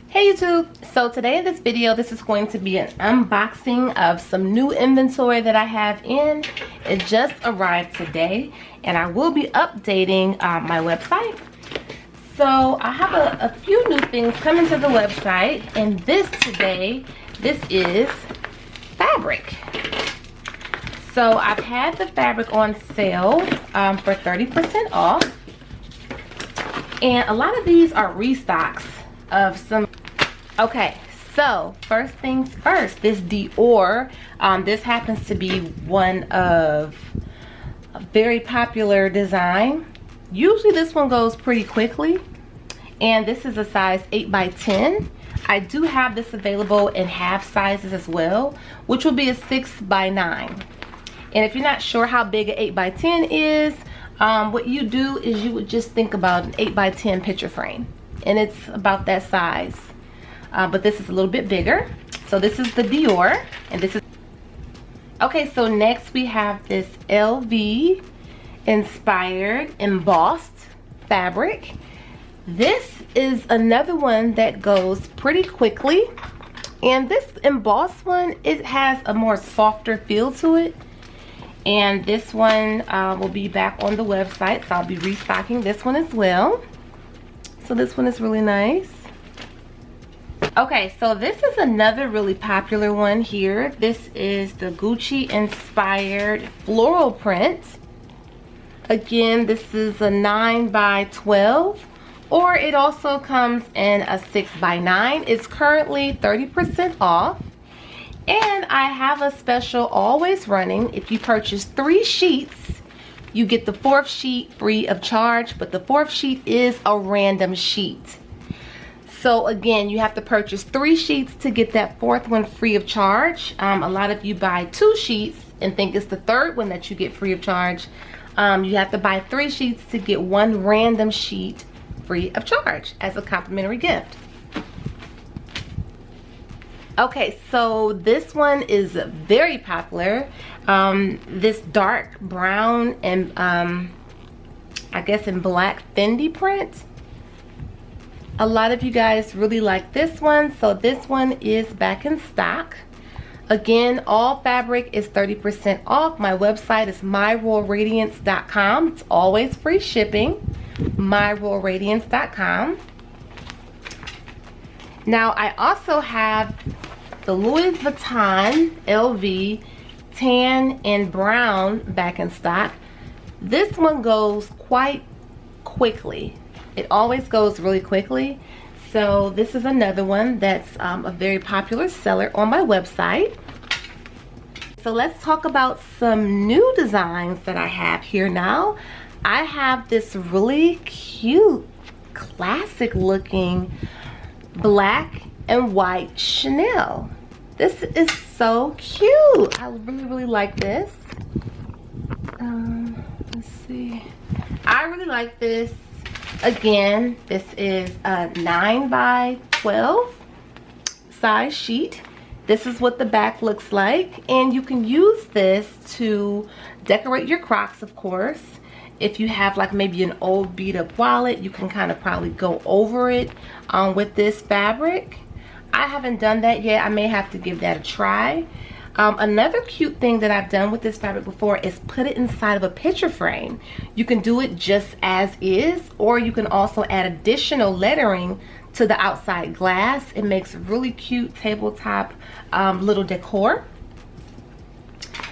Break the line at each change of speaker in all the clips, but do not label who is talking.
Hey YouTube! So today in this video, this is going to be an unboxing of some new inventory that I have in. It just arrived today and I will be updating my website. So I have a few new things coming to the website, and this is fabric. So I've had the fabric on sale for 30% off, and a lot of these are restocks of some. Okay, so first things first, this Dior, this happens to be one of a very popular design. Usually this one goes pretty quickly, and this is a size 8x10. I do have this available in half sizes as well, which will be a 6x9. And if you're not sure how big an 8x10 is, what you do is you would just think about an 8x10 picture frame, and it's about that size. But this is a little bit bigger. So this is the Dior, and this is okay. So next we have this LV inspired embossed fabric. This is another one that goes pretty quickly, and this embossed one, it has a more softer feel to it. And this one will be back on the website, so I'll be restocking this one as well. So this one is really nice. Okay, so this is another really popular one here. This is the Gucci inspired floral print. Again, this is a 9x12, or it also comes in a 6x9. It's currently 30% off. And I have a special always running. If you purchase 3 sheets, you get the 4th sheet free of charge, but the 4th sheet is a random sheet. So again, you have to purchase 3 sheets to get that 4th one free of charge. A lot of you buy 2 sheets and think it's the 3rd one that you get free of charge. You have to buy 3 sheets to get 1 random sheet free of charge as a complimentary gift. Okay, so this one is very popular. This dark brown and I guess in black Fendi print. A lot of you guys really like this one, so this one is back in stock. Again, all fabric is 30% off. My website is myroyalradiance.com. It's always free shipping. myroyalradiance.com. Now I also have the Louis Vuitton LV tan and brown back in stock. This one goes quite quickly. It always goes really quickly. So this is another one that's a very popular seller on my website. So let's talk about some new designs that I have here now. I have this really cute, classic looking black and white Chanel. This is so cute. I really like this. Let's see. I really like this. Again, this is a 9x12 size sheet. This is what the back looks like, and you can use this to decorate your Crocs, of course. If you have like maybe an old beat up wallet, you can kind of probably go over it with this fabric. I haven't done that yet. I may have to give that a try. Another cute thing that I've done with this fabric before is put it inside of a picture frame. You can do it just as is, or you can also add additional lettering to the outside glass. It makes really cute tabletop little decor.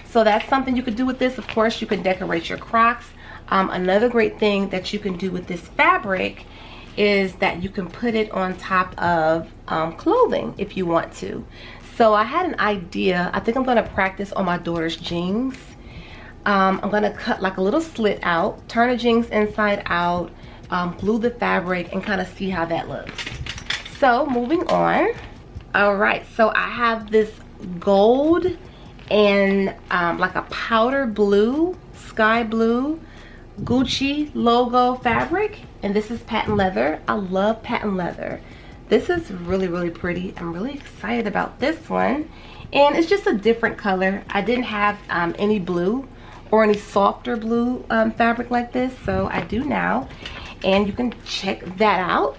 So that's something you could do with this. Of course, you can decorate your Crocs. Another great thing that you can do with this fabric is that you can put it on top of clothing if you want to. So I had an idea. I think I'm going to practice on my daughter's jeans. I'm going to cut like a little slit out, turn the jeans inside out, glue the fabric, and kind of see how that looks. So moving on. Alright, so I have this gold and like a powder blue, sky blue Gucci logo fabric, and this is patent leather. I love patent leather. This is really pretty. I'm really excited about this one, and it's just a different color. I didn't have any blue or any softer blue fabric like this, so I do now, and you can check that out.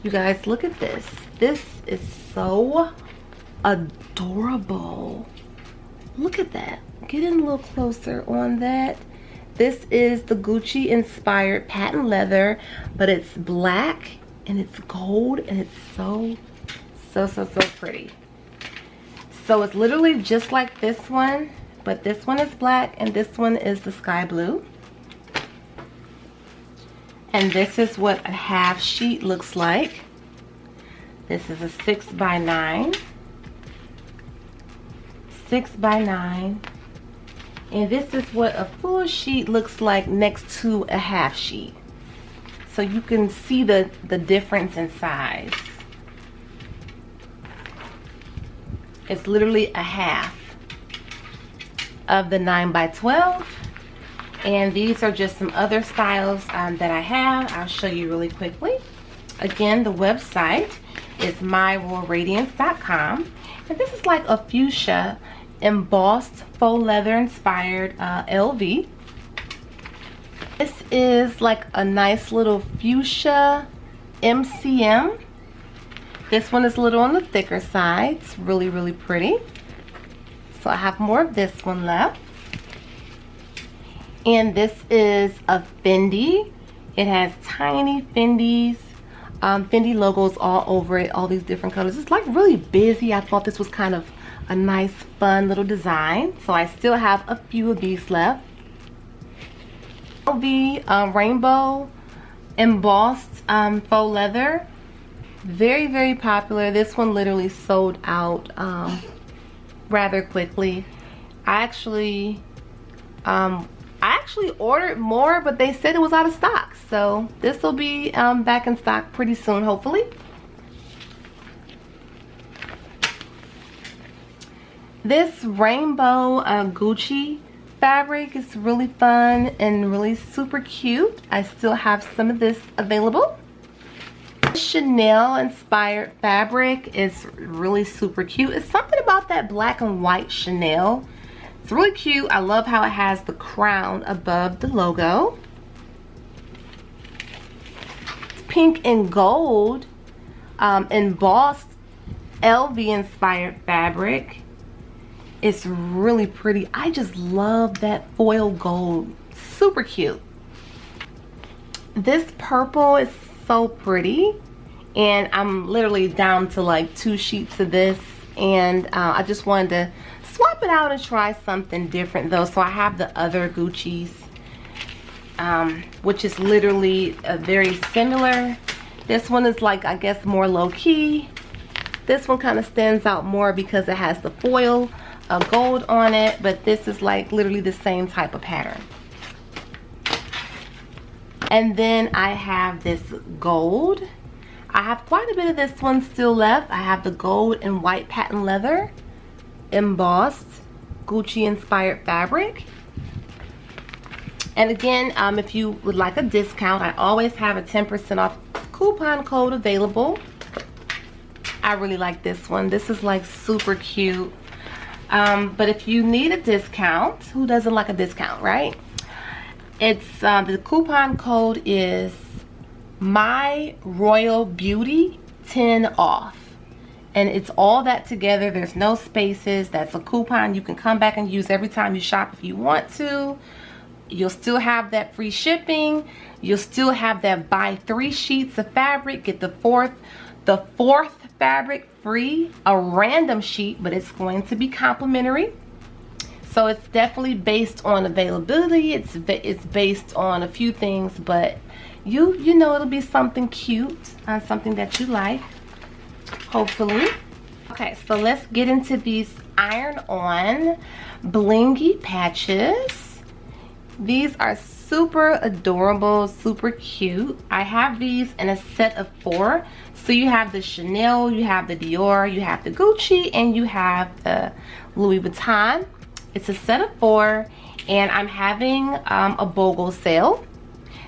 You guys, look at this. This is so adorable. Look at that. Get in a little closer on that. This is the Gucci inspired patent leather, but it's black and it's gold and it's so pretty. So it's literally just like this one, but this one is black and this one is the sky blue. And this is what a half sheet looks like. This is a 6x9. 6x9. And this is what a full sheet looks like next to a half sheet. So you can see the difference in size. It's literally a half of the 9x12. And these are just some other styles that I have. I'll show you really quickly. Again, the website is myroyalradiance.com. And this is like a fuchsia embossed faux leather inspired LV. This is like a nice little fuchsia MCM. This one is a little on the thicker side. It's really pretty. So I have more of this one left. And this is a Fendi. It has tiny Fendi logos all over it, all these different colors. It's like really busy. I thought this was kind of a nice, fun little design. So I still have a few of these left. LV rainbow embossed faux leather. Very popular. This one literally sold out rather quickly. I actually ordered more, but they said it was out of stock. So this will be back in stock pretty soon, hopefully. This rainbow Gucci fabric is really fun and really super cute. I still have some of this available. Chanel inspired fabric is really super cute. It's something about that black and white Chanel. It's really cute. I love how it has the crown above the logo. Pink and gold embossed LV inspired fabric. It's really pretty. I just love that foil gold. Super cute. This purple is so pretty. And I'm literally down to like 2 sheets of this. And I just wanted to swap it out and try something different though. So I have the other Gucci's, which is literally very similar. This one is like, I guess, more low-key. This one kind of stands out more because it has the foil gold on it, but this is like literally the same type of pattern. And then I have this gold. I have quite a bit of this one still left. I have the gold and white patent leather embossed Gucci inspired fabric. And again, if you would like a discount, I always have a 10% off coupon code available. I really like this one. This is like super cute. But if you need a discount, who doesn't like a discount, right? It's the coupon code is My Royal Beauty 10 off. And it's all that together. There's no spaces. That's a coupon you can come back and use every time you shop if you want to. You'll still have that free shipping. You'll still have that buy 3 sheets of fabric, get the fourth fabric free, a random sheet, but it's going to be complimentary. So it's definitely based on availability. It's based on a few things, but you know it'll be something cute, something that you like, hopefully. Okay, so let's get into these iron-on blingy patches. These are super adorable, super cute. I have these in a set of 4. So you have the Chanel, you have the Dior, you have the Gucci, and you have the Louis Vuitton. It's a set of 4, and I'm having a BOGO sale.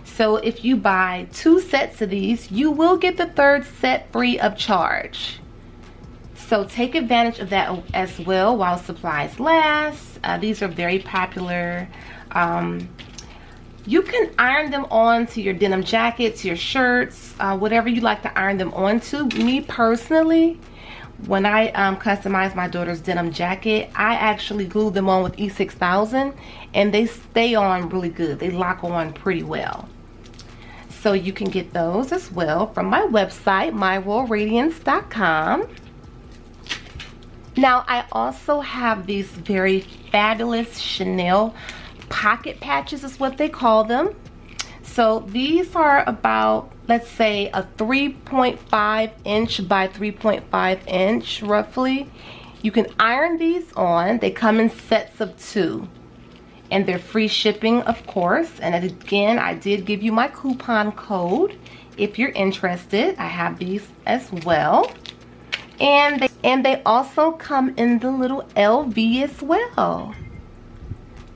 So if you buy 2 sets of these, you will get the 3rd set free of charge. So take advantage of that as well while supplies last. These are very popular You can iron them on to your denim jackets, your shirts, whatever you like to iron them onto. Me personally, when I customize my daughter's denim jacket, I actually glue them on with E6000 and they stay on really good. They lock on pretty well. So you can get those as well from my website, myroyalradiance.com. Now I also have these very fabulous Chanel pocket patches is what they call them. So these are about, let's say, a 3.5 inch by 3.5 inch roughly. You can iron these on. They come in sets of 2 and they're free shipping, of course. And again, I did give you my coupon code if you're interested. I have these as well. And they also come in the little LV as well.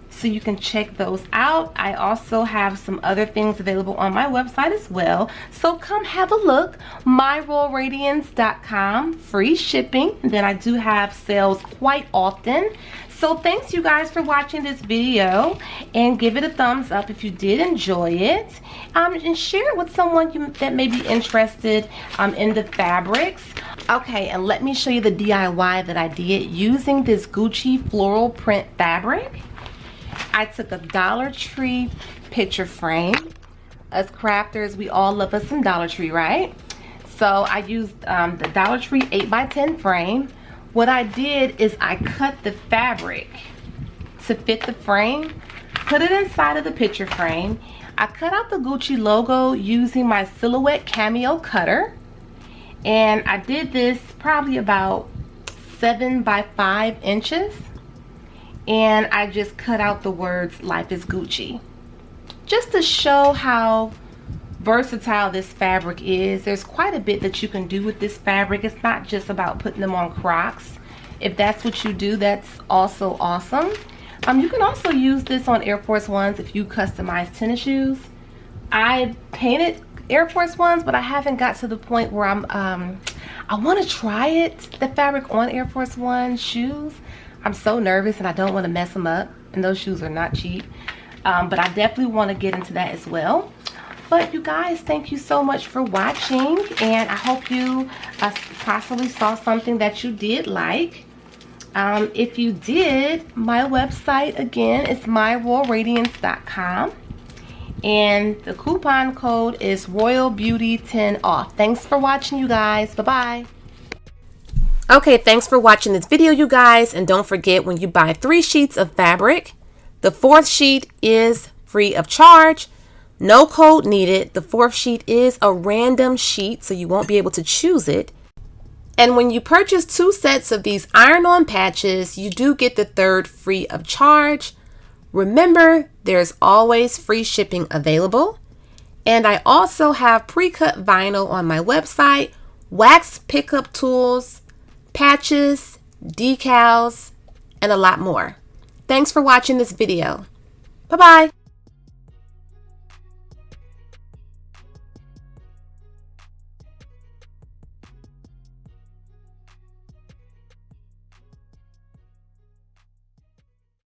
So you can check those out. I also have some other things available on my website as well. So come have a look. myroyalradiance.com, free shipping. Then I do have sales quite often. So thanks you guys for watching this video, and give it a thumbs up if you did enjoy it, and share it with someone that may be interested in the fabrics. Okay, and let me show you the DIY that I did using this Gucci floral print fabric. I took a Dollar Tree picture frame. Us crafters, we all love us some Dollar Tree, right? So I used the Dollar Tree 8x10 frame. What I did is I cut the fabric to fit the frame, put it inside of the picture frame. I cut out the Gucci logo using my Silhouette Cameo cutter. And I did this probably about 7 by 5 inches. And I just cut out the words "Life is Gucci," just to show how versatile this fabric is. There's quite a bit that you can do with this fabric. It's not just about putting them on Crocs. If that's what you do, that's also awesome. You can also use this on Air Force Ones if you customize tennis shoes. I painted Air Force Ones, but I haven't got to the point where I want to try it, the fabric on Air Force One shoes. I'm so nervous and I don't want to mess them up, and those shoes are not cheap. But I definitely want to get into that as well. But you guys, thank you so much for watching, and I hope you possibly saw something that you did like. If you did, my website again is myroyalradiance.com, and the coupon code is ROYALBEAUTY10OFF. Thanks for watching, you guys. Bye-bye. Okay, thanks for watching this video, you guys, and don't forget, when you buy 3 sheets of fabric, the 4th sheet is free of charge. No code needed. The 4th sheet is a random sheet, so you won't be able to choose it. And when you purchase 2 sets of these iron-on patches, you do get the 3rd free of charge. Remember, there's always free shipping available. And I also have pre-cut vinyl on my website, wax pickup tools, patches, decals, and a lot more. Thanks for watching this video. Bye-bye.